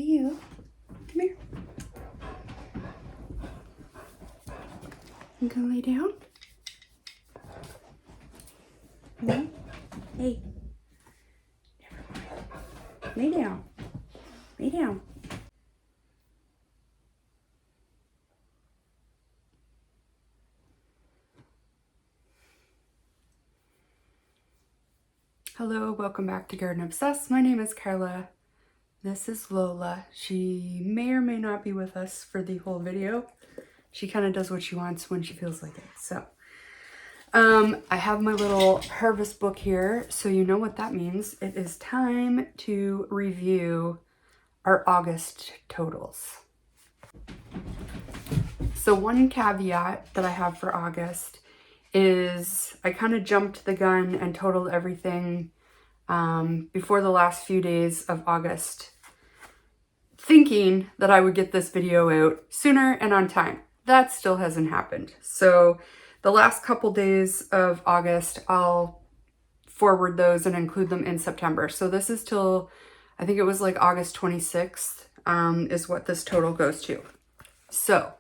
you. Come here. You gonna lay down? No? Hey. Never mind. Lay down. Lay down. Hello, welcome back to Garden Obsessed. My name is Carla. This is Lola. She may or may not be with us for the whole video. She kind of does what she wants when she feels like it. So, I have my little harvest book here, so you know what that means. It is time to review our August totals. So one caveat that I have for August is I kind of jumped the gun and totaled everything before the last few days of August, thinking that I would get this video out sooner and on time. That still hasn't happened. So the last couple days of August, I'll forward those and include them in September. So this is till, I think it was like August 26th is what this total goes to. So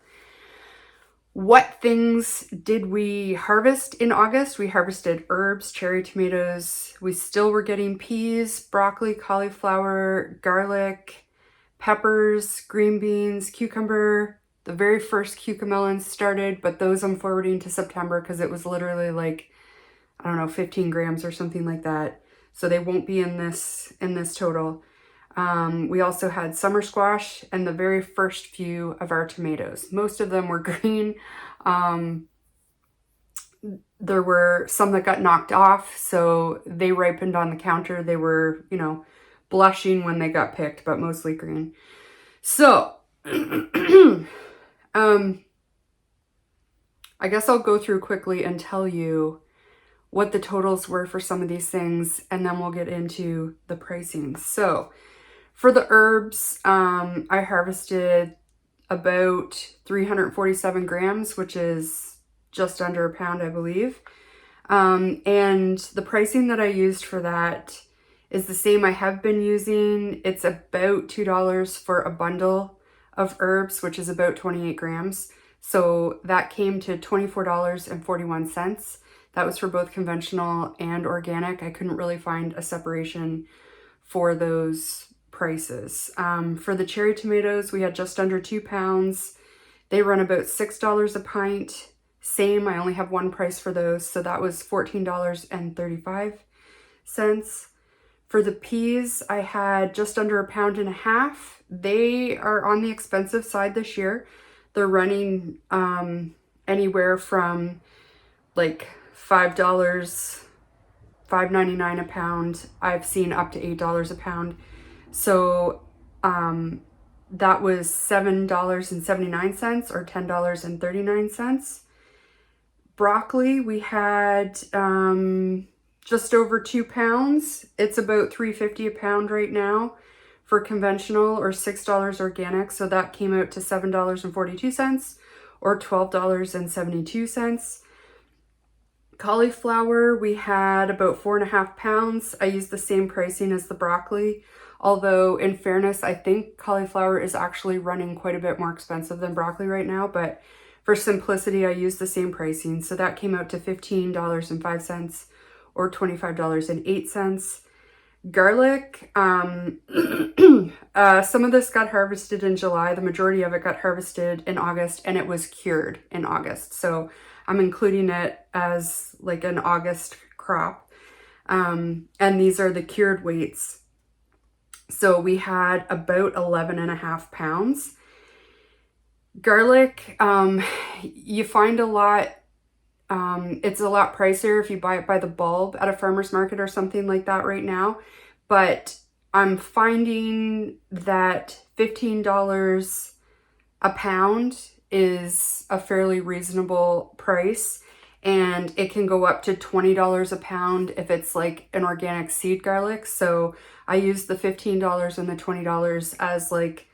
what things did we harvest in August? We harvested herbs, cherry tomatoes. We still were getting peas, broccoli, cauliflower, garlic, peppers, green beans, cucumber. The very first cucamelons started, but those I'm forwarding to September because it was literally like, I don't know, 15 grams or something like that. So they won't be in this total. We also had summer squash and the very first few of our tomatoes. Most of them were green. There were some that got knocked off, so they ripened on the counter. They were, you know, blushing when they got picked, but mostly green. So, I guess I'll go through quickly and tell you what the totals were for some of these things, and then we'll get into the pricing. So, for the herbs, I harvested about 347 grams, which is just under a pound, I believe. And the pricing that I used for that is the same I have been using. It's about $2 for a bundle of herbs, which is about 28 grams. So that came to $24.41. That was for both conventional and organic. I couldn't really find a separation for those prices. For the cherry tomatoes, we had just under 2 pounds. They run about $6 a pint. Same, I only have one price for those, so that was $14.35. For the peas, I had just under 1.5 pounds. They are on the expensive side this year. They're running anywhere from like $5, $5.99 a pound. I've seen up to $8 a pound. So that was $7.79 or $10.39. Broccoli, we had just over 2 pounds. It's about $3.50 a pound right now for conventional, or $6 organic. So that came out to $7.42 or $12.72. Cauliflower, we had about 4.5 pounds. I used the same pricing as the broccoli. Although, in fairness, I think cauliflower is actually running quite a bit more expensive than broccoli right now. But for simplicity, I used the same pricing. So that came out to $15.05 or $25.08. Garlic, some of this got harvested in July. The majority of it got harvested in August, and it was cured in August. So I'm including it as like an August crop. And these are the cured weights. So we had about 11.5 pounds. Garlic, you find a lot, it's a lot pricier if you buy it by the bulb at a farmer's market or something like that right now. But I'm finding that $15 a pound is a fairly reasonable price. And it can go up to $20 a pound if it's like an organic seed garlic. So I used the $15 and the $20 as like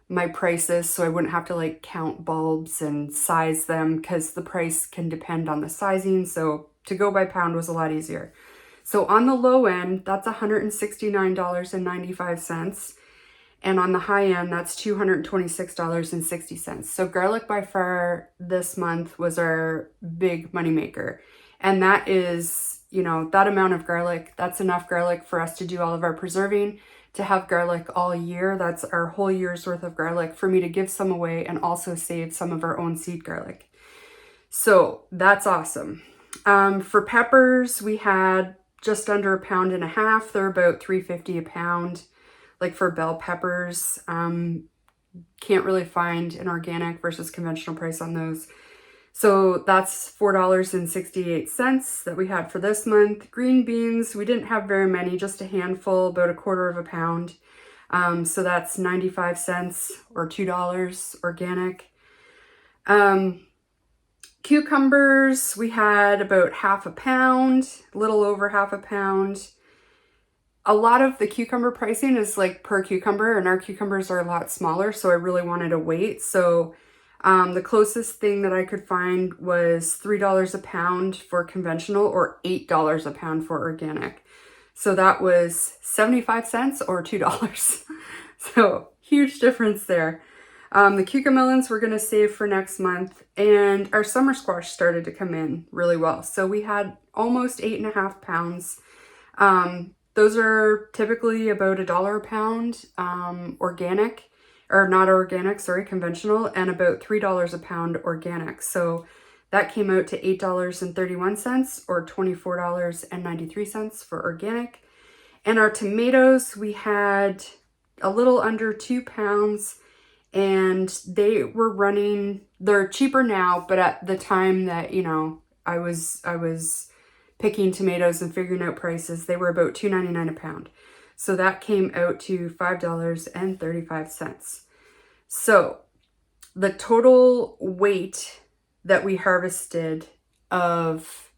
my prices, so I wouldn't have to like count bulbs and size them, because the price can depend on the sizing. So to go by pound was a lot easier. So on the low end, that's $169.95. And on the high end, that's $226.60. So garlic by far this month was our big moneymaker. And that is, you know, that amount of garlic, that's enough garlic for us to do all of our preserving, to have garlic all year. That's our whole year's worth of garlic for me to give some away and also save some of our own seed garlic. So that's awesome. For peppers, we had just under £1.50 pounds. They're about $3.50 a pound. Like for bell peppers, can't really find an organic versus conventional price on those. So that's $4.68 that we had for this month. Green beans, we didn't have very many, just a handful, about £1/4 pound. So that's 95 cents or $2 organic. Cucumbers, we had about ½ a pound, a little over ½ a pound. A lot of the cucumber pricing is like per cucumber, and our cucumbers are a lot smaller, so I really wanted to wait. So the closest thing that I could find was $3 a pound for conventional or $8 a pound for organic. So that was 75 cents or $2. So huge difference there. The cucamelons we're going to save for next month, and our summer squash started to come in really well. So we had almost 8.5 pounds. Those are typically about $1 a pound, organic, or not organic, sorry, conventional, and about $3 a pound organic. So that came out to $8.31 or $24.93 for organic. And our tomatoes, we had a little under 2 pounds, and they were running, they're cheaper now, but at the time that, you know, I was picking tomatoes and figuring out prices, they were about $2.99 a pound. So that came out to $5.35. So the total weight that we harvested of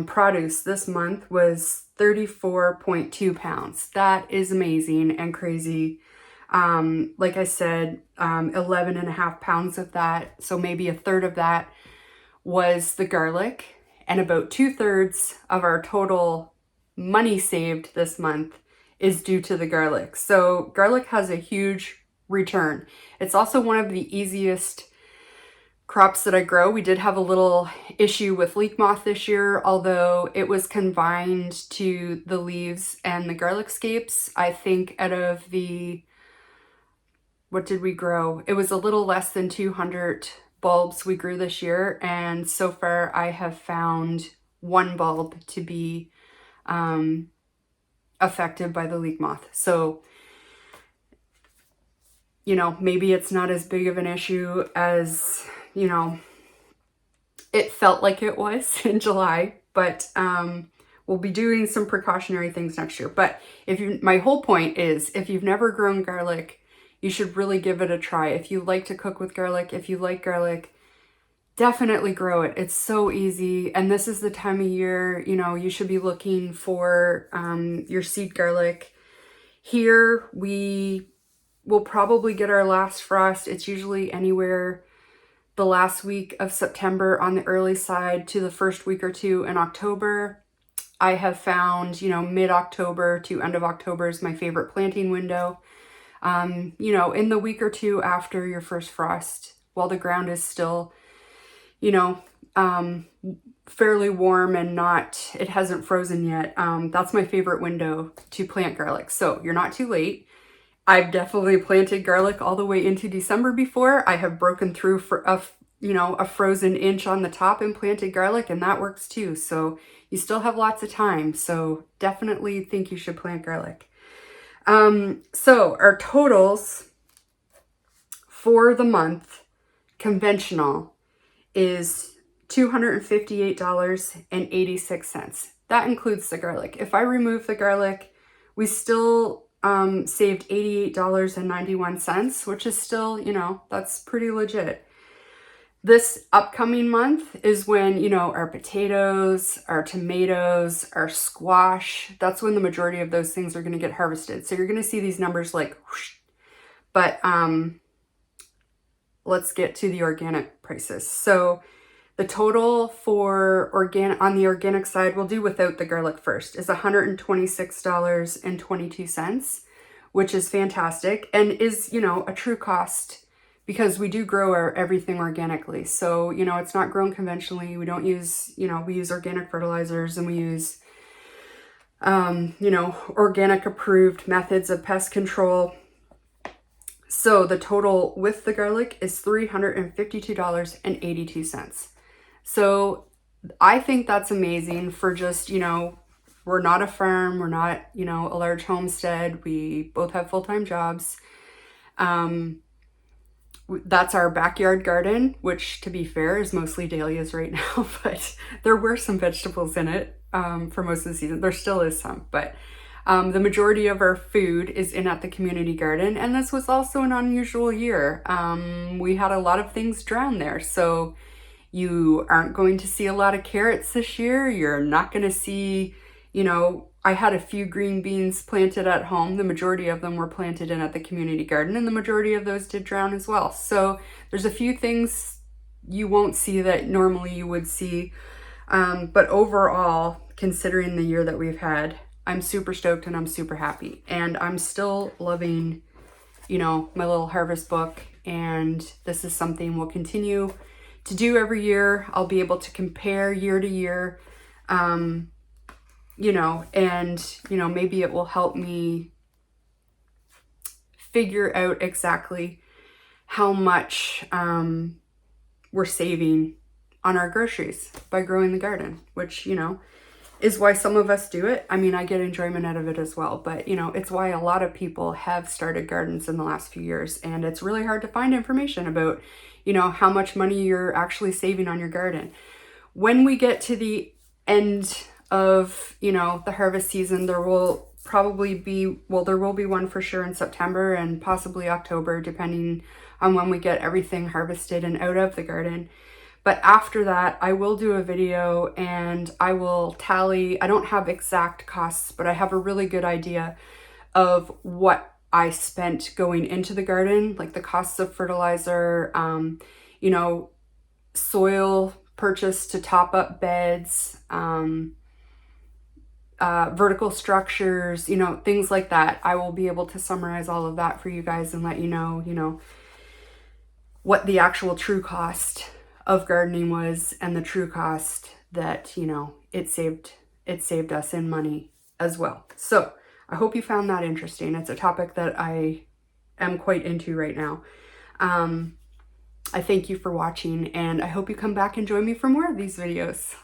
produce this month was 34.2 pounds. That is amazing and crazy. Like I said, 11.5 pounds of that, so maybe a third of that was the garlic, and about 2/3 of our total money saved this month is due to the garlic. So garlic has a huge return. It's also one of the easiest crops that I grow. We did have a little issue with leek moth this year, although it was confined to the leaves and the garlic scapes. I think out of the, what did we grow? It was a little less than 200 bulbs we grew this year, and so far I have found one bulb to be affected by the leek moth. So, you know, maybe it's not as big of an issue as, you know, it felt like it was in July, but we'll be doing some precautionary things next year. But my whole point is, if you've never grown garlic, you should really give it a try. If you like to cook with garlic, if you like garlic, definitely grow it. It's so easy. And this is the time of year, you know, you should be looking for your seed garlic. Here we will probably get our last frost. It's usually anywhere the last week of September on the early side to the first week or two in October. I have found, you know, mid-October to end of October is my favorite planting window. You know, in the week or two after your first frost, while the ground is still, you know, fairly warm and it hasn't frozen yet. That's my favorite window to plant garlic. So you're not too late. I've definitely planted garlic all the way into December before. I have broken through for a frozen inch on the top and planted garlic, and that works too. So you still have lots of time. So definitely think you should plant garlic. So our totals for the month, conventional, is $258.86. That includes the garlic. If I remove the garlic, we still saved $88.91, which is still, you know, that's pretty legit. This upcoming month is when, you know, our potatoes, our tomatoes, our squash, that's when the majority of those things are going to get harvested. So you're going to see these numbers like whoosh. But let's get to the organic prices. So the total for on the organic side, we'll do without the garlic first, is $126.22, which is fantastic and is, you know, a true cost because we do grow our everything organically. So, you know, it's not grown conventionally. We don't use, you know, we use organic fertilizers, and we use, you know, organic approved methods of pest control. So the total with the garlic is $352.82. So I think that's amazing for just, you know, we're not a farm, we're not, you know, a large homestead. We both have full-time jobs. That's our backyard garden, which, to be fair, is mostly dahlias right now, but there were some vegetables in it for most of the season. There still is some, but the majority of our food is in at the community garden, and this was also an unusual year. We had a lot of things drown there, so you aren't going to see a lot of carrots this year. You're not going to see, you know, I had a few green beans planted at home. The majority of them were planted in at the community garden, and the majority of those did drown as well. So there's a few things you won't see that normally you would see. But overall, considering the year that we've had, I'm super stoked and I'm super happy. And I'm still loving, you know, my little harvest book. And this is something we'll continue to do every year. I'll be able to compare year to year, you know, and, you know, maybe it will help me figure out exactly how much we're saving on our groceries by growing the garden, which, you know, is why some of us do it. I mean, I get enjoyment out of it as well, but, you know, it's why a lot of people have started gardens in the last few years, and it's really hard to find information about, you know, how much money you're actually saving on your garden. When we get to the end of, you know, the harvest season, there will probably be, well, there will be one for sure in September and possibly October, depending on when we get everything harvested and out of the garden. But after that, I will do a video and I will tally. I don't have exact costs, but I have a really good idea of what I spent going into the garden, like the costs of fertilizer, you know, soil purchase to top up beds, vertical structures, you know, things like that. I will be able to summarize all of that for you guys and let you know, what the actual true cost of gardening was, and the true cost that, you know, it saved us in money as well. So I hope you found that interesting. It's a topic that I am quite into right now. I thank you for watching, and I hope you come back and join me for more of these videos.